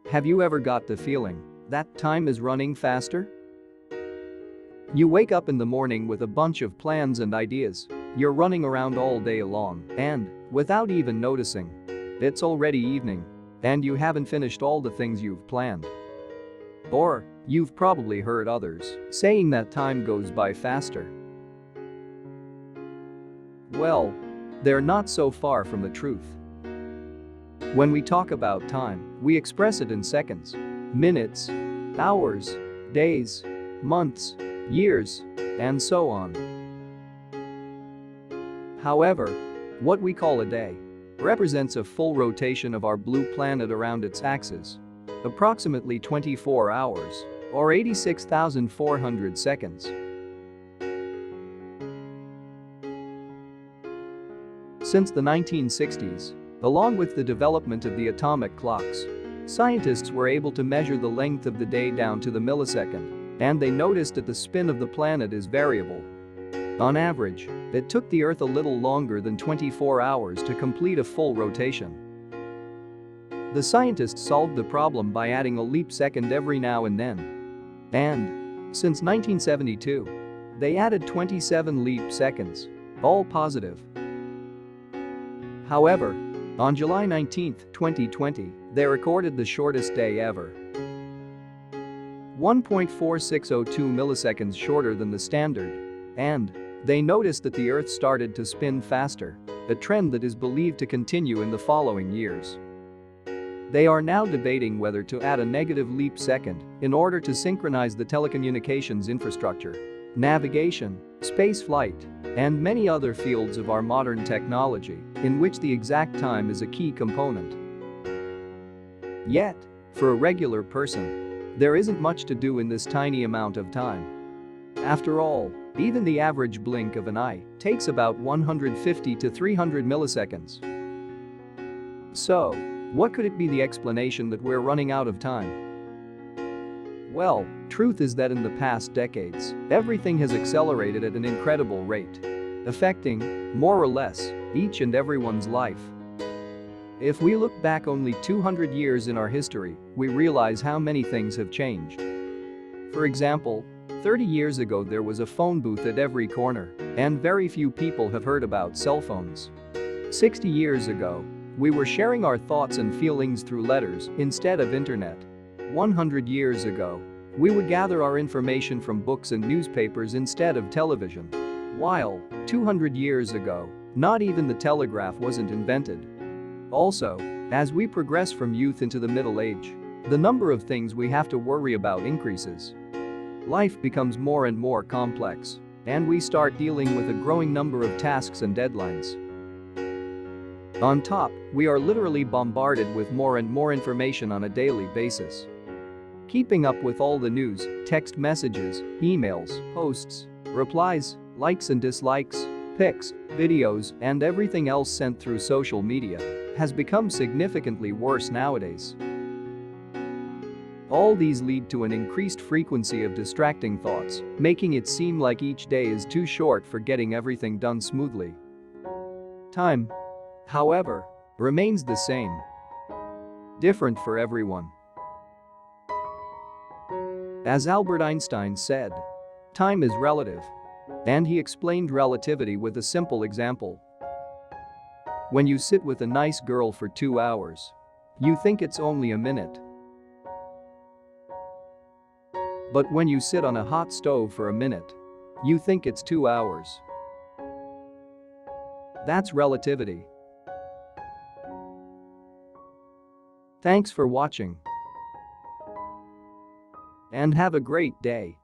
Have you ever got the feeling that time is running faster? You wake up in the morning with a bunch of plans and ideas. You're running around all day long, and, without even noticing, it's already evening, and you haven't finished all the things you've planned. Or, you've probably heard others saying that time goes by faster. Well, they're not so far from the truth. When we talk about time, we express it in seconds, minutes, hours, days, months, years, and so on. However, what we call a day represents a full rotation of our blue planet around its axis, approximately 24 hours, or 86,400 seconds. Since the 1960s, along with the development of the atomic clocks, scientists were able to measure the length of the day down to the millisecond, and they noticed that the spin of the planet is variable. On average, it took the Earth a little longer than 24 hours to complete a full rotation. The scientists solved the problem by adding a leap second every now and then. And, since 1972, they added 27 leap seconds, all positive. However, on July 19, 2020, they recorded the shortest day ever. 1.4602 milliseconds shorter than the standard. And they noticed that the Earth started to spin faster, a trend that is believed to continue in the following years. They are now debating whether to add a negative leap second in order to synchronize the telecommunications infrastructure, navigation, space flight, and many other fields of our modern technology in which the exact time is a key component. Yet, for a regular person, there isn't much to do in this tiny amount of time. After all, even the average blink of an eye takes about 150 to 300 milliseconds. So, what could it be the explanation that we're running out of time? Well, truth is that in the past decades, everything has accelerated at an incredible rate, affecting, more or less, each and everyone's life. If we look back only 200 years in our history, we realize how many things have changed. For example, 30 years ago there was a phone booth at every corner, and very few people have heard about cell phones. 60 years ago, we were sharing our thoughts and feelings through letters instead of internet. 100 years ago, we would gather our information from books and newspapers instead of television. While, 200 years ago, not even the telegraph wasn't invented. Also, as we progress from youth into the middle age, the number of things we have to worry about increases. Life becomes more and more complex, and we start dealing with a growing number of tasks and deadlines. On top, we are literally bombarded with more and more information on a daily basis. Keeping up with all the news, text messages, emails, posts, replies, likes and dislikes, pics, videos, and everything else sent through social media has become significantly worse nowadays. All these lead to an increased frequency of distracting thoughts, making it seem like each day is too short for getting everything done smoothly. Time, however, remains the same. Different for everyone. As Albert Einstein said, time is relative. And he explained relativity with a simple example. When you sit with a nice girl for 2 hours, you think it's only a minute. But when you sit on a hot stove for a minute, you think it's 2 hours. That's relativity. Thanks for watching. And have a great day.